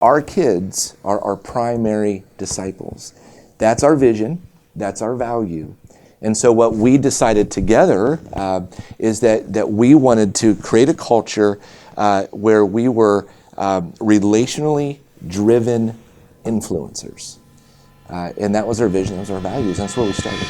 our kids are our primary disciples. That's our vision. That's our value. And so what we decided together is that we wanted to create a culture where we were relationally driven influencers. And that was our vision, that was our values. That's where we started.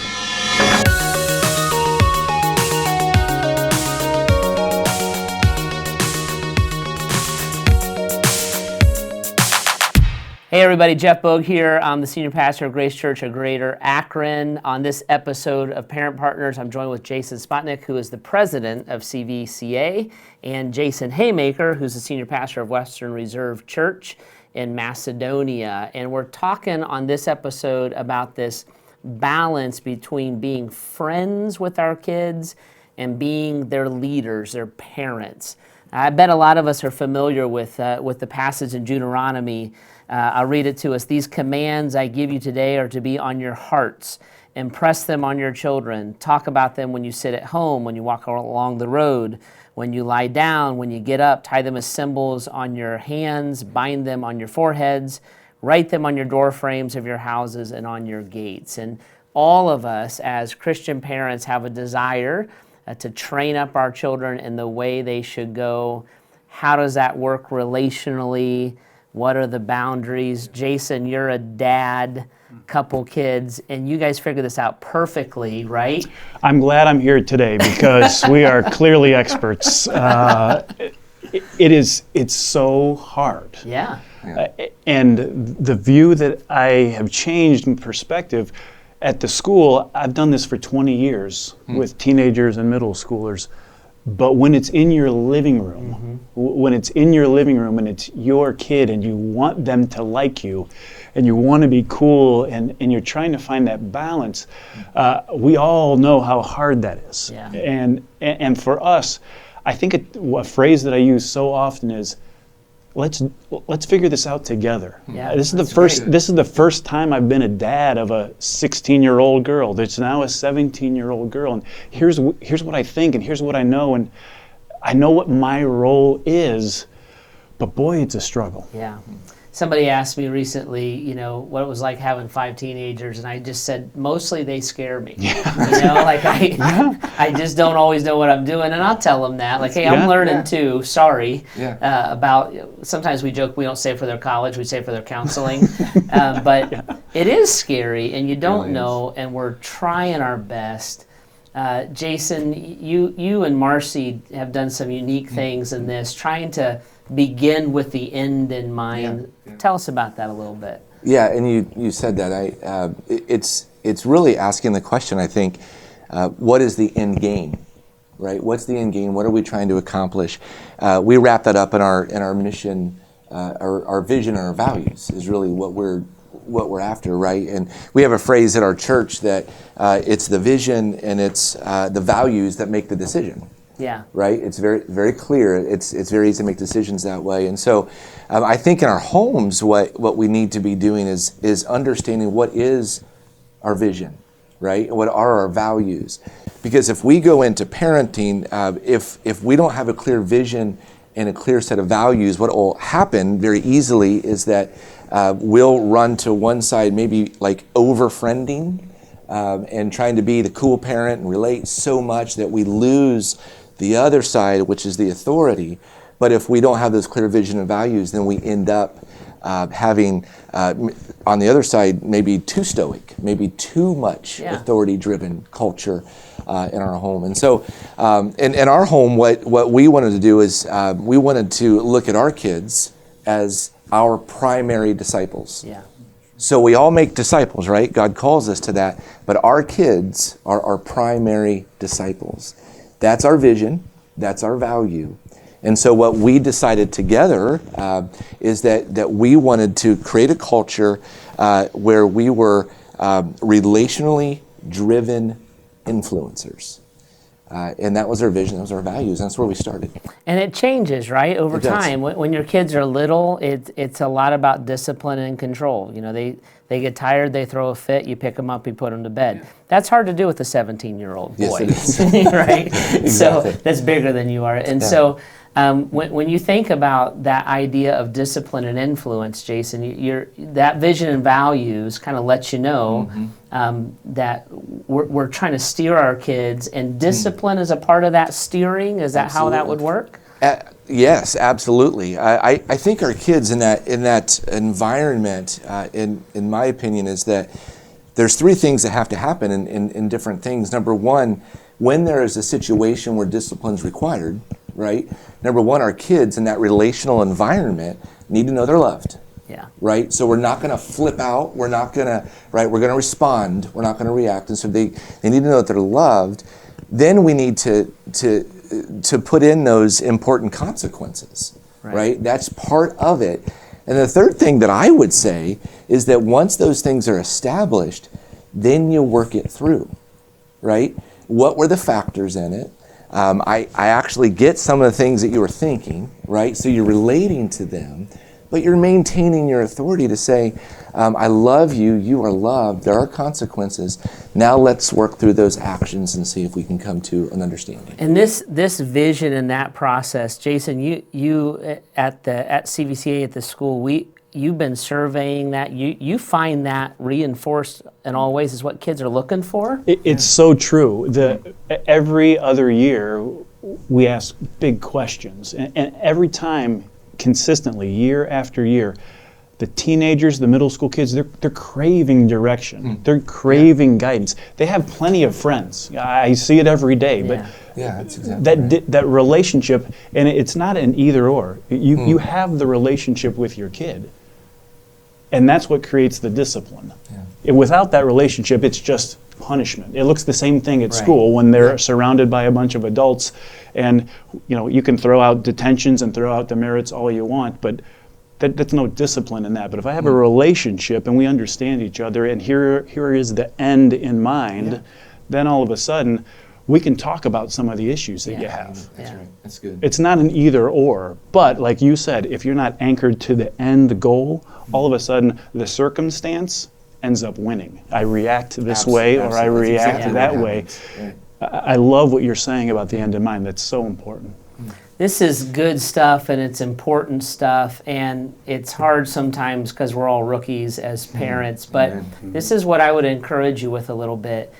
Hey everybody, Jeff Bogue here. I'm the senior pastor of Grace Church of Greater Akron. On this episode of Parent Partners, I'm joined with Jason Spodnik, who is the president of CVCA, and Jason Haymaker, who's the senior pastor of Western Reserve Church in Macedonia. And we're talking on this episode about this balance between being friends with our kids and being their leaders, their parents. I bet a lot of us are familiar with the passage in Deuteronomy. I'll read it to us. These commands I give you today are to be on your hearts. Impress them on your children. Talk about them when you sit at home, when you walk along the road, when you lie down, when you get up. Tie them as symbols on your hands. Bind them on your foreheads. Write them on your door frames of your houses and on your gates. And all of us as Christian parents have a desire to train up our children in the way they should go. How does that work relationally? What are the boundaries? Jason, you're a dad, couple kids, and you guys figure this out perfectly, right? I'm glad I'm here today because we are clearly experts. It's so hard. Yeah. And the view that I have changed in perspective at the school, I've done this for 20 years with teenagers and middle schoolers. But when it's in your living room, when it's in your living room and it's your kid and you want them to like you and you want to be cool and you're trying to find that balance, we all know how hard that is. Yeah. And for us, I think a phrase that I use so often is, let's figure this out together. Yeah, this is the first time I've been a dad of a 16-year-old girl that's now a 17-year-old girl, and here's what I think and here's what I know, and I know what my role is, but boy, it's a struggle. Yeah. Somebody asked me recently, what it was like having 5 teenagers, and I just said, mostly they scare me. Yeah. I just don't always know what I'm doing, and I'll tell them that. Like, hey, I'm learning too, sorry. Yeah. Sometimes we joke we don't say for their college, we say for their counseling. But it is scary, and you don't know, and we're trying our best. Jason, you and Marcy have done some unique things in this, trying to begin with the end in mind. Yeah. Tell us about that a little bit. Yeah, and you said that. It's really asking the question, I think, what is the end game, right? What's the end game? What are we trying to accomplish? We wrap that up in our mission, our vision, and our values is really what we're after, right? And we have a phrase at our church that it's the vision and it's the values that make the decision. Yeah. Right? It's very, very clear. It's very easy to make decisions that way. And so I think in our homes, what we need to be doing is understanding what is our vision, right? What are our values? Because if we go into parenting, if we don't have a clear vision and a clear set of values, what will happen very easily is that we'll run to one side, maybe like over-friending and trying to be the cool parent and relate so much that we lose the other side, which is the authority. But if we don't have those clear vision and values, then we end up having, on the other side, maybe too stoic, maybe too much authority-driven culture in our home. And so in our home, what we wanted to do is we wanted to look at our kids as our primary disciples. Yeah. So we all make disciples, right? God calls us to that. But our kids are our primary disciples. That's our vision. That's our value. And so what we decided together is that we wanted to create a culture where we were relationally driven influencers. And that was our vision, that was our values, and that's where we started. And it changes, right, over time. When your kids are little, it's a lot about discipline and control. They get tired, they throw a fit, you pick them up, you put them to bed. Yeah. That's hard to do with a 17-year-old boy, yes, it is. right? Exactly. So that's bigger than you are. And so When you think about that idea of discipline and influence, Jason, that vision and values kind of lets you know that we're trying to steer our kids, and discipline is a part of that steering. Is that how that would work? Yes, absolutely. I think our kids in that environment, in my opinion, is that there's three things that have to happen in different things. Number one, when there is a situation where discipline is required, right? Number one, our kids in that relational environment need to know they're loved. Yeah. Right? So we're not going to flip out. We're not going to, right? We're going to respond. We're not going to react. And so they need to know that they're loved. Then we need to put in those important consequences, right? That's part of it. And the third thing that I would say is that once those things are established, then you work it through, right? What were the factors in it? I actually get some of the things that you were thinking, right? So you're relating to them, but you're maintaining your authority to say, I love you, you are loved, there are consequences. Now let's work through those actions and see if we can come to an understanding. And this vision and that process, Jason, you at CVCA at the school, you've been surveying that. You find that reinforced in all ways is what kids are looking for? It's so true. Every other year, we ask big questions. And every time, consistently, year after year, the teenagers, the middle school kids, they're craving direction. They're craving guidance. They have plenty of friends. I see it every day. But that's exactly that relationship, and it's not an either or. You have the relationship with your kid. And that's what creates the discipline. Without that relationship, it's just punishment. It looks the same thing at school when they're surrounded by a bunch of adults, and you can throw out detentions and throw out demerits all you want, but that's no discipline in that. But if I have a relationship and we understand each other, and here is the end in mind, then all of a sudden we can talk about some of the issues that you have. That's right. That's good. It's not an either or, but like you said, if you're not anchored to the end goal, all of a sudden the circumstance ends up winning. I react this way, or I react that way. I love what you're saying about the end in mind. That's so important. This is good stuff, and it's important stuff, and it's hard sometimes because we're all rookies as parents, but this is what I would encourage you with a little bit.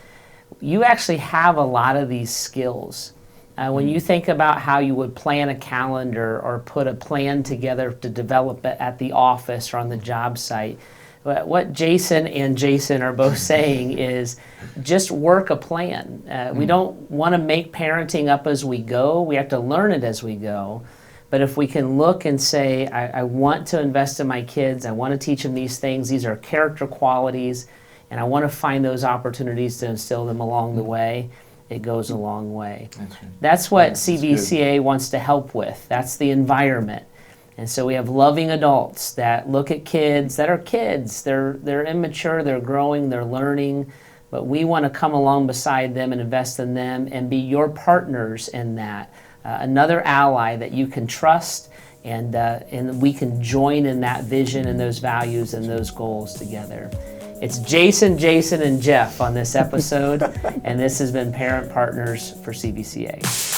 You actually have a lot of these skills. When you think about how you would plan a calendar or put a plan together to develop it at the office or on the job site, what Jason and Jason are both saying is just work a plan. We don't want to make parenting up as we go. We have to learn it as we go. But if we can look and say, I want to invest in my kids, I want to teach them these things, these are character qualities, and I want to find those opportunities to instill them along the way, it goes a long way. That's what CVCA wants to help with. That's the environment. And so we have loving adults that look at kids that are kids. They're immature, they're growing, they're learning, but we want to come along beside them and invest in them and be your partners in that. Another ally that you can trust, and we can join in that vision and those values and those goals together. It's Jason, and Jeff on this episode, and this has been Parent Partners for CVCA.